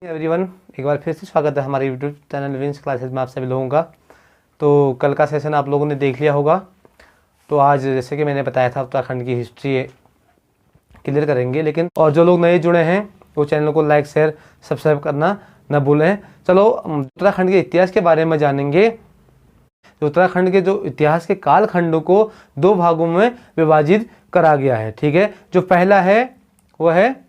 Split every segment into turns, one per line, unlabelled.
Everyone, एक बार फिर से स्वागत है हमारे यूट्यूब चैनल विंस क्लासेस में आप सभी लोगों का। तो कल का सेशन आप लोगों ने देख लिया होगा। तो आज जैसे कि मैंने बताया था उत्तराखंड की हिस्ट्री क्लियर करेंगे, लेकिन और जो लोग नए जुड़े हैं वो चैनल को लाइक शेयर सब्सक्राइब करना न भूलें। चलो उत्तराखंड के इतिहास के बारे में जानेंगे। तो उत्तराखंड के जो इतिहास के कालखंडों को दो भागों में विभाजित करा गया है। ठीक है, जो पहला है वह है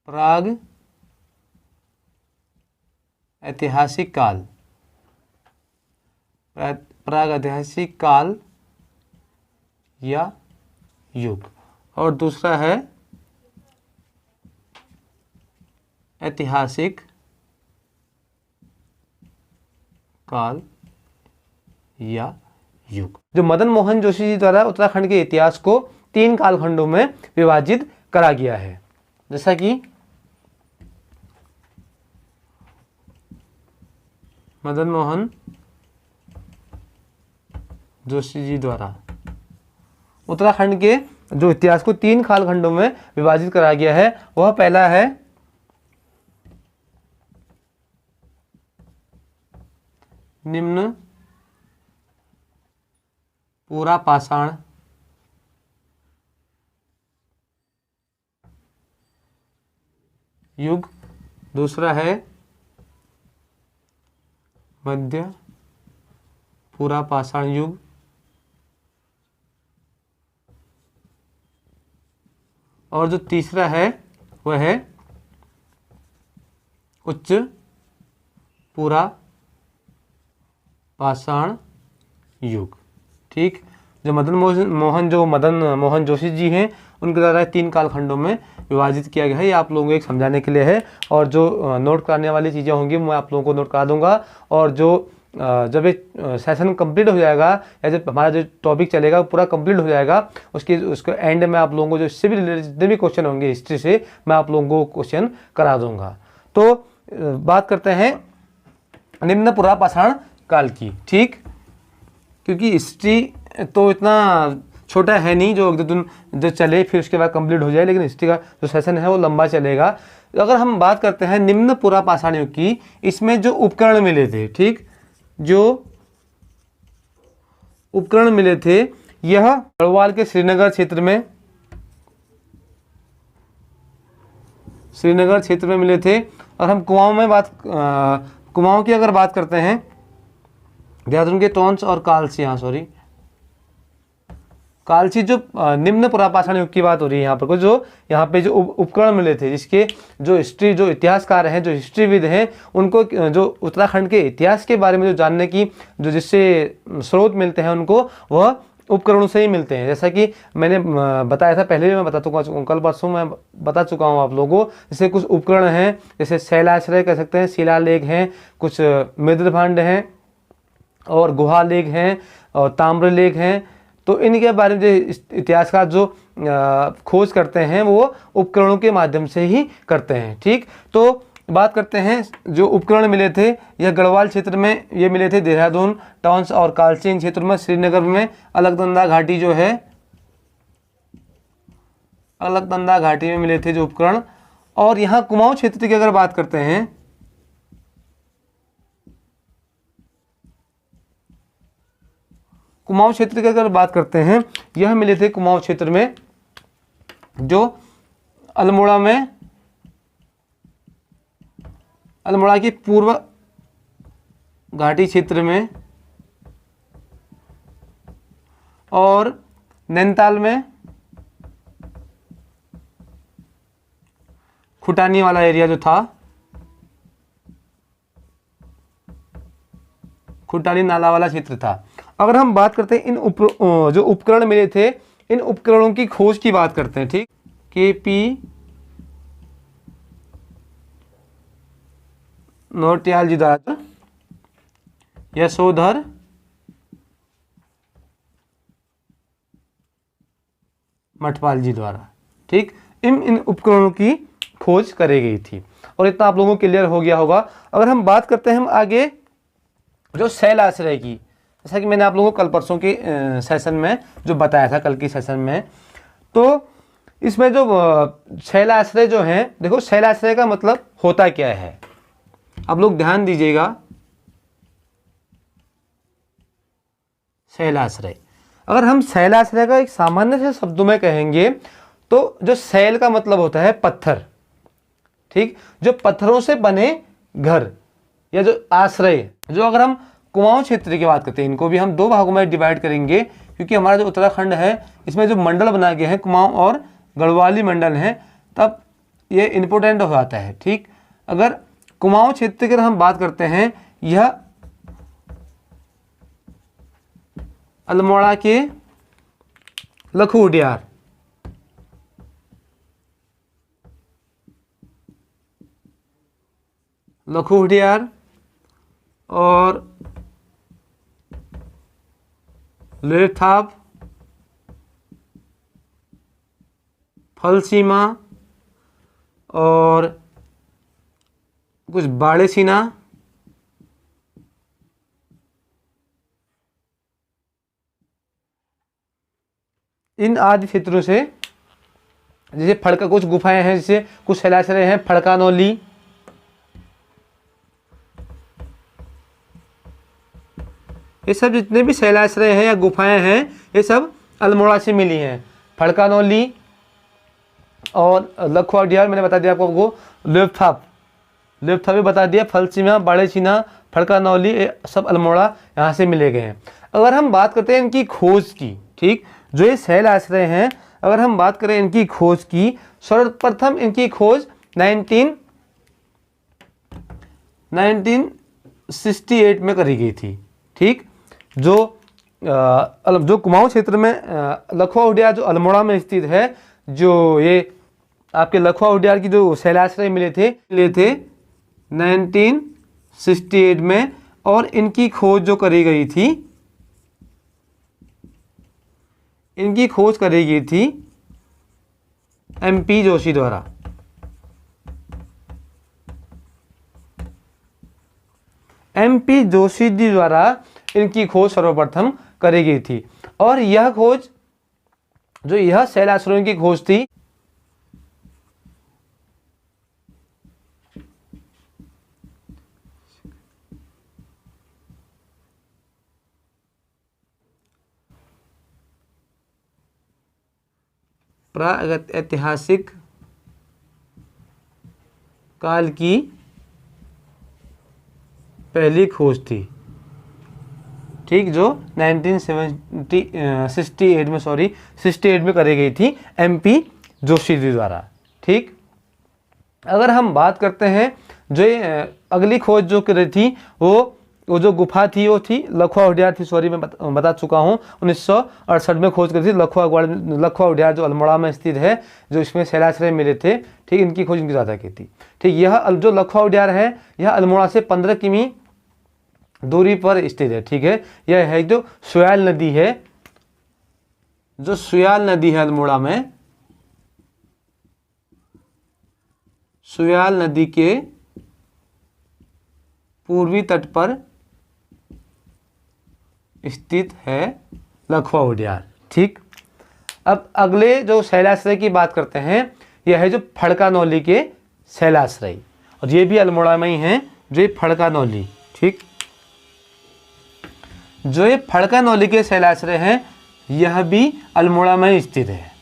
प्राग ऐतिहासिक काल, प्राग ऐतिहासिक काल या युग, और दूसरा है ऐतिहासिक काल या युग। जो मदन मोहन जोशी जी द्वारा उत्तराखंड के इतिहास को 3 कालखंडों में विभाजित करा गया है, जैसा कि मदन मोहन जोशी जी द्वारा उत्तराखंड के जो इतिहास को 3 कालखंडों में विभाजित करा गया है, वह पहला है निम्न पूरा पाषाण युग, दूसरा है मध्य पूरा पाषाण युग, और जो तीसरा है वह है उच्च पूरा पाषाण युग। ठीक, जो मदन मोहन जोशी जी हैं उनके द्वारा 3 कालखंडों में विभाजित किया गया है। ये आप लोगों को एक समझाने के लिए है, और जो नोट कराने वाली चीज़ें होंगी मैं आप लोगों को नोट करा दूंगा। और जो जब एक सेशन कंप्लीट हो जाएगा या जब हमारा जो टॉपिक चलेगा पूरा कंप्लीट हो जाएगा, उसके एंड में आप लोगों को जो इससे भी रिलेटेड जितने भी क्वेश्चन होंगे हिस्ट्री से, मैं आप लोगों को क्वेश्चन करा दूंगा। तो बात करते हैं निम्न पूरा पाषाण काल की। ठीक, क्योंकि हिस्ट्री तो इतना छोटा है नहीं जो चले फिर उसके बाद कंप्लीट हो जाए, लेकिन हिस्ट्री का जो सेशन है वो लंबा चलेगा। अगर हम बात करते हैं निम्न पूरा पाषाण युग की, इसमें जो उपकरण मिले थे, ठीक, जो उपकरण मिले थे यह गढ़वाल के श्रीनगर क्षेत्र में मिले थे। और हम कुमाऊं की अगर बात करते हैं, देहरादून के टोंस और कालसी, कालसी जो निम्न पुरापाषाण युग की बात हो रही है यहाँ पर, यहाँ पे जो उपकरण मिले थे, जिसके जो इतिहासकार हैं, जो हिस्ट्रीविद हैं, उनको जो उत्तराखंड के इतिहास के बारे में जो जानने की जिससे स्रोत मिलते हैं उनको वह उपकरणों से ही मिलते हैं। जैसा कि मैंने बताया था पहले भी, मैं बता चुका हूँ, कल परसों मैं बता चुका हूँ आप लोगों को। जैसे कुछ उपकरण हैं, जैसे शैलाश्रय कह सकते हैं, शिलालेख हैं, कुछ मृदभांड हैं, और गुहा लेख हैं, और ताम्रलेख हैं। तो इनके बारे में जो इतिहासकार जो खोज करते हैं वो उपकरणों के माध्यम से ही करते हैं। ठीक, तो बात करते हैं जो उपकरण मिले थे, यह गढ़वाल क्षेत्र में ये मिले थे, देहरादून, टॉन्स और कालसी क्षेत्र में, श्रीनगर में अलकनंदा घाटी जो है, अलकनंदा घाटी में मिले थे जो उपकरण। और यहाँ कुमाऊं क्षेत्र की अगर बात करते हैं, कुमाऊं क्षेत्र की अगर बात करते हैं, यह मिले थे कुमाऊं क्षेत्र में, जो अल्मोड़ा की पूर्व घाटी क्षेत्र में, और नैनीताल में खुटानी वाला एरिया जो था, खुटानी नाला वाला क्षेत्र था। अगर हम बात करते हैं जो उपकरण मिले थे, इन उपकरणों की खोज की बात करते हैं। ठीक, KP नौटियाल जी द्वारा, यशोधर मठपाल जी द्वारा, ठीक, इन उपकरणों की खोज करी गई थी। और इतना आप लोगों को क्लियर हो गया होगा। अगर हम बात करते हैं हम आगे जो शैलाश्रय की, जैसा कि मैंने आप लोगों को कल परसों के सेशन में जो बताया था, कल की सेशन में, तो इसमें जो शैलाश्रय जो हैं, देखो शैलाश्रय का मतलब होता क्या है, आप लोग ध्यान दीजिएगा। शैलाश्रय, अगर हम शैलाश्रय का एक सामान्य से शब्दों में कहेंगे तो जो शैल का मतलब होता है पत्थर, ठीक, जो पत्थरों से बने घर या जो आश्रय, जो अगर हम कुमाऊं क्षेत्र की बात करते हैं, इनको भी हम दो भागों में डिवाइड करेंगे क्योंकि हमारा जो उत्तराखंड है इसमें जो मंडल बनाए गए हैं कुमाऊं और गढ़वाली मंडल हैं, तब ये इंपॉर्टेंट हो जाता है, ठीक। अगर कुमाऊं क्षेत्र की हम बात करते हैं, यह अल्मोड़ा के लखुडियार, लखुडियार और लेथाप, फलसीमा और कुछ बाड़ेसीना, इन आदि क्षेत्रों से, जैसे फड़का, कुछ गुफाएं हैं, जैसे कुछ शैलाश्रय हैं, फड़कानौली, ये सब जितने भी शैलाश्रय हैं या गुफाएं हैं ये सब अल्मोड़ा से मिली हैं। फड़कानौली और लखुडियार मैंने बता दिया आपको, लेथाप भी बता दिया, फलसीमा, बाड़ेसीना, फड़कानौली, ये सब अल्मोड़ा यहाँ से मिले गए हैं। अगर हम बात करते हैं इनकी खोज की, ठीक, जो ये शैलाश्रय हैं, अगर हम बात करें इनकी खोज की, सर्वप्रथम इनकी खोज 1968 में करी गई थी, ठीक। जो कुमाऊं क्षेत्र में लखुडियार जो अल्मोड़ा में स्थित है, जो ये आपके लखुडियार की जो शैलाश्रय मिले थे 1968 में, और इनकी खोज जो करी गई थी, इनकी खोज करी गई थी MP जोशी द्वारा। MP जोशी जी द्वारा इनकी खोज सर्वप्रथम करी गई थी। और यह खोज, जो यह शैलाश्रयों की खोज थी, प्रागैतिहासिक काल की पहली खोज थी, ठीक, जो 1968 में करी गई थी MP जोशी जी द्वारा, ठीक। अगर हम बात करते हैं जो अगली खोज जो करी थी, वो जो गुफा थी वो थी लखुडियार थी, सॉरी मैं बता चुका हूँ, 1968 में खोज करी थी लखुडियार जो अल्मोड़ा में स्थित है, जो इसमें शैलाश्रय मिले थे, ठीक, इनकी खोज इनकी ज़्यादा की थी, ठीक। यह जो लखुडियार है यह अल्मोड़ा से 15 किमी दूरी पर स्थित है, ठीक है। यह है जो सुयाल नदी है, जो सुयाल नदी है अल्मोड़ा में, सुयाल नदी के पूर्वी तट पर स्थित है लखुडियार, ठीक। अब अगले जो शैलाश्रय की बात करते हैं, यह है जो फड़कानौली के शैलाश्रय, और ये भी अल्मोड़ा में ही हैं, जो ये फड़कानौली, ठीक, जो ये फड़कानौली के शैलाश्रय हैं, यह भी अल्मोड़ा में स्थित है।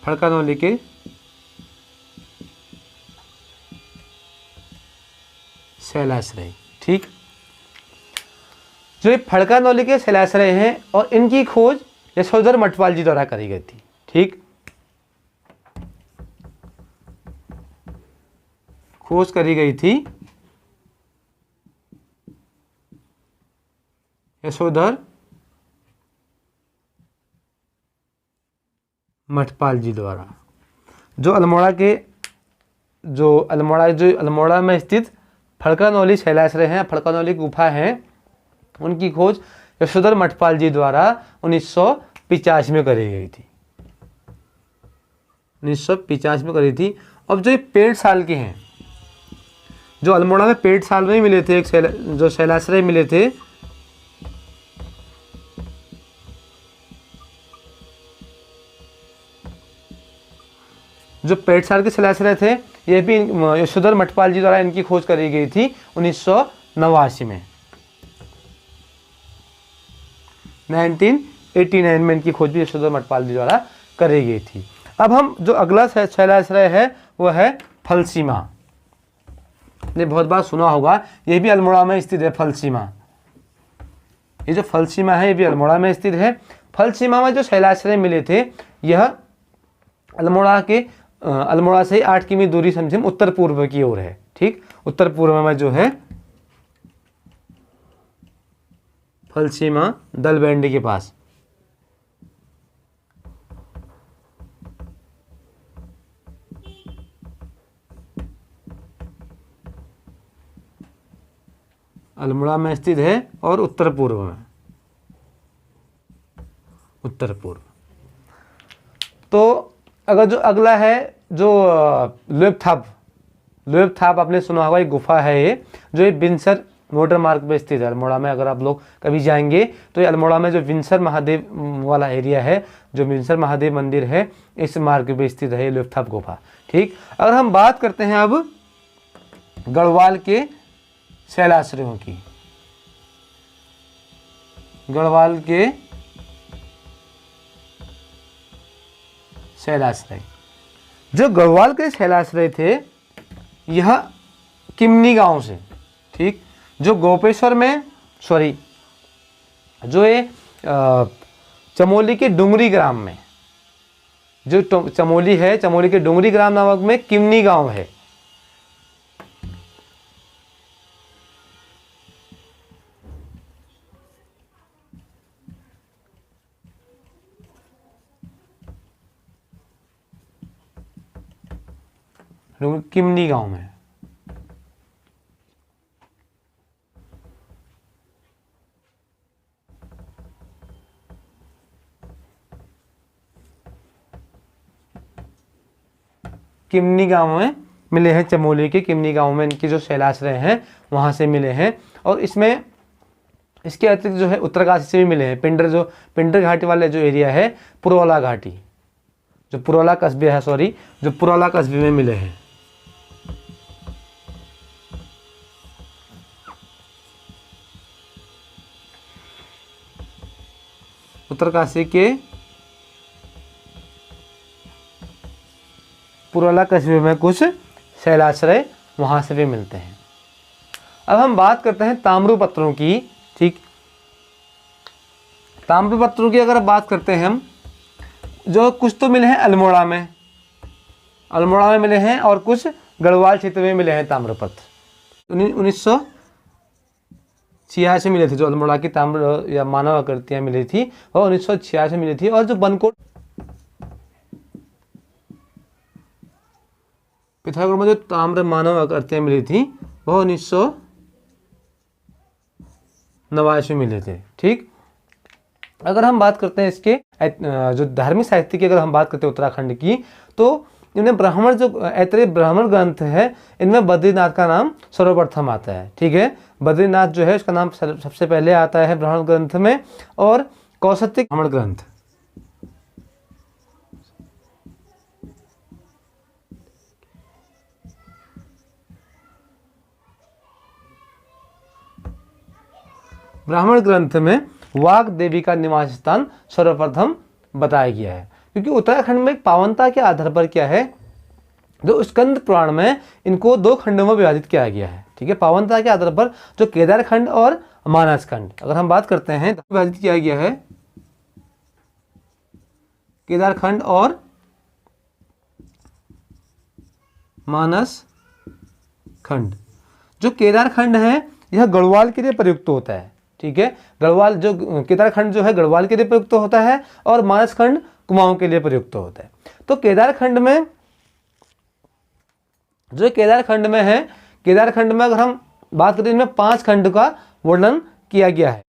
फड़कानौली के शैलाश्रय, ठीक। जो ये फड़कानौली के शैलाश्रय हैं और इनकी खोज यशोधर मठपाल जी द्वारा करी गई थी, ठीक। खोज करी गई थी यशोधर मठपाल जी द्वारा, जो अल्मोड़ा में स्थित फड़कानौली शैलाश्रय हैं, फड़कानौली गुफा हैं, उनकी खोज यशोधर मठपाल जी द्वारा 1985 में करी गई थी, 1950 में करी थी। अब जो ये 65 साल के हैं, जो अल्मोड़ा में पेड़ साल में ही मिले थे, जो शैलाश्रय मिले थे, जो पेड़ साल के शैलाश्रय थे, ये भी यशोधर मठपाल जी द्वारा इनकी खोज करी गई थी 1989 में, 1989 में इनकी खोज भी यशोधर मठपाल जी द्वारा करी गई थी। अब हम जो अगला शैलाश्रय है वो है फलसीमा। ने बहुत बार सुना होगा, ये भी अल्मोड़ा में स्थित है फलसीमा। ये जो फलसीमा है ये भी अल्मोड़ा में स्थित है। फलसीमा में जो शैलाश्रय मिले थे, यह अल्मोड़ा से 8 किमी दूरी समझिए उत्तर पूर्व की ओर है। ठीक, उत्तर पूर्व में जो है फलसीमा दलबेंडी के पास। अल्मोड़ा में स्थित है और उत्तर पूर्व में, उत्तर पूर्व। तो अगर जो अगला है जो लोएबथाप आपने सुना होगा, एक गुफा है ये, जो ये बिनसर मोटर मार्ग पे स्थित है अल्मोड़ा में। अगर आप लोग कभी जाएंगे तो ये अल्मोड़ा में जो विंसर महादेव वाला एरिया है, जो विंसर महादेव मंदिर है, इस मार्ग पे स्थित है लोएबथाप गुफा। ठीक, अगर हम बात करते हैं अब गढ़वाल के शैलाश्रयों की, गढ़वाल के शैलाश्रय, जो गढ़वाल के शैलाश्रय थे, यह किमनी गांव से, ठीक, जो गोपेश्वर में जो ये चमोली के डुंगरी ग्राम में, जो चमोली है, चमोली के डुंगरी ग्राम नामक में किमनी गांव है। किमनी गांव में किमनी गांव में मिले हैं, चमोली के किमनी गांव में इनके जो शैलाश्रय हैं वहां से मिले हैं। और इसमें इसके अतिरिक्त जो है उत्तरकाशी से भी मिले हैं। पिंडर घाटी वाले जो एरिया है, पुरवाला घाटी, जो पुरवाला कस्बे है, जो पुरवाला कस्बे में मिले हैं। उत्तरकाशी के पुरवाला कस्बे में कुछ शैलाश्रय वहां से भी मिलते हैं। अब हम बात करते हैं ताम्रपत्रों की। ठीक, ताम्रपत्रों की अगर बात करते हैं हम, जो कुछ तो मिले हैं अल्मोड़ा में मिले हैं, और कुछ गढ़वाल क्षेत्र में मिले हैं ताम्रपत्र। 1986 मिले थे, जो अल्मोड़ा की ताम्र या मानव आकृतियां मिली थी वो 1986 मिली थी। और जो बनकोट पिथौरागढ़ में जो ताम्र मानव आकृतियां मिली थी वो 1989 मिले थे। ठीक, अगर हम बात करते हैं इसके जो धार्मिक साहित्य की, अगर हम बात करते हैं उत्तराखंड की, तो इनमें ब्राह्मण जो ऐतरेय ब्राह्मण ग्रंथ है, इनमें बद्रीनाथ का नाम सर्वप्रथम आता है। ठीक है, बद्रीनाथ जो है इसका नाम सबसे पहले आता है ब्राह्मण ग्रंथ में। और कौसत्य ब्राह्मण ग्रंथ, ब्राह्मण ग्रंथ में वाग देवी का निवास स्थान सर्वप्रथम बताया गया है। क्योंकि उत्तराखंड में पावनता के आधार पर क्या है, जो स्कंद पुराण में इनको 2 खंडों में विभाजित किया गया है। ठीक है, पावनता के आधार पर जो केदार खंड और मानस खंड, अगर हम बात करते हैं तो विभाजित किया गया है केदार खंड और मानस खंड। जो केदार खंड है यह गढ़वाल के लिए प्रयुक्त होता है। ठीक है, गढ़वाल जो केदार खंड जो है गढ़वाल के लिए प्रयुक्त होता है, और मानस खंड कुमाऊं के लिए प्रयुक्त होता है। तो केदार खंड में जो केदार खंड में है, केदार खंड में अगर हम बात करें, इनमें 5 खंड का वर्णन किया गया है।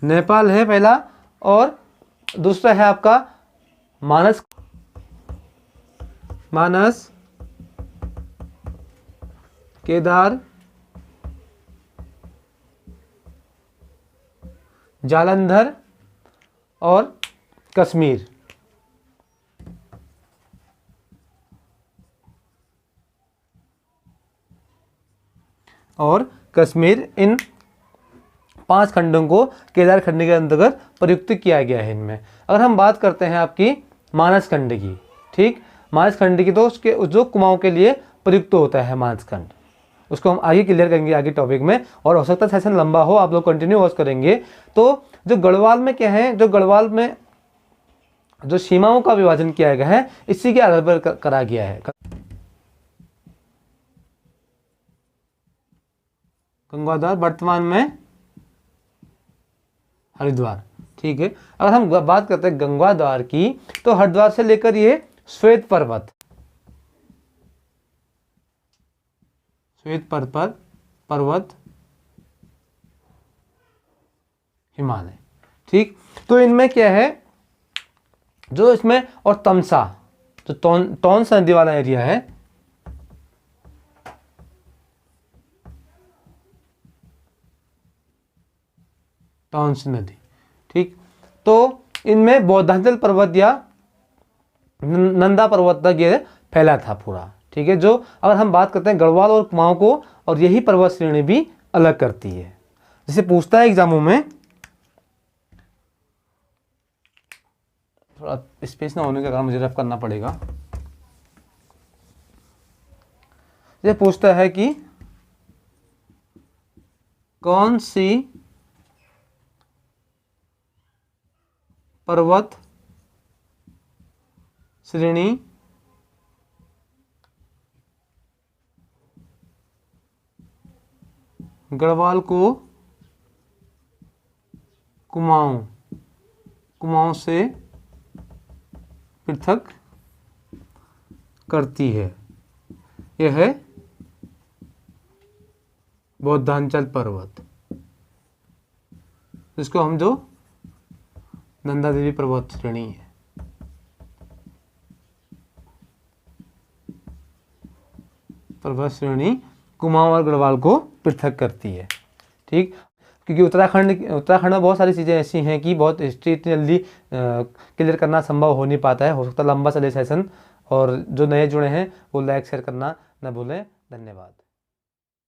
नेपाल है पहला, और दूसरा है आपका मानस केदार, जालंधर और कश्मीर। और कश्मीर, इन 5 खंडों को केदार खंड के अंतर्गत प्रयुक्त किया गया है इनमें। अगर हम बात करते हैं आपकी मानस खंड की, ठीक, मानस खंड की, तो उसके जो कुमाऊं के लिए प्रयुक्त होता है मानस खंड, उसको हम आगे क्लियर करेंगे आगे टॉपिक में। और हो सकता है सेशन लंबा हो, आप लोग कंटिन्यू वॉच करेंगे। तो जो गढ़वाल में क्या है, जो गढ़वाल में जो सीमाओं का विभाजन किया गया है इसी के आधार पर करा गया है। गंगाद्वार वर्तमान में हरिद्वार, ठीक है। अगर हम बात करते हैं गंगाद्वार की, तो हरिद्वार से लेकर ये श्वेत पर्वत, पर्वत हिमालय, ठीक। तो इनमें क्या है, जो इसमें, और तमसा, जो टॉन्स नदी वाला एरिया है, टॉन्स नदी, ठीक। तो इनमें बौद्धांचल पर्वत या नंदा पर्वत तक ये फैला था पूरा, ठीक है। जो अगर हम बात करते हैं गढ़वाल और कुमाऊं को, और यही पर्वत श्रेणी भी अलग करती है। जैसे पूछता है एग्जामों में, थोड़ा स्पेस ना होने के कारण मुझे रफ करना पड़ेगा। ये पूछता है कि कौन सी पर्वत श्रेणी गढ़वाल को कुमाऊं से पृथक करती है। यह है बौद्धांचल पर्वत, जिसको हम जो नंदा देवी पर्वत श्रेणी है। पर्वत श्रेणी कुमाऊं और गढ़वाल को पृथक करती है, ठीक। क्योंकि उत्तराखंड में बहुत सारी चीज़ें ऐसी हैं कि बहुत हिस्ट्री इतनी जल्दी क्लियर करना संभव हो नहीं पाता है। हो सकता है लंबा चले सेशन, और जो नए जुड़े हैं वो लाइक शेयर करना न भूलें। धन्यवाद।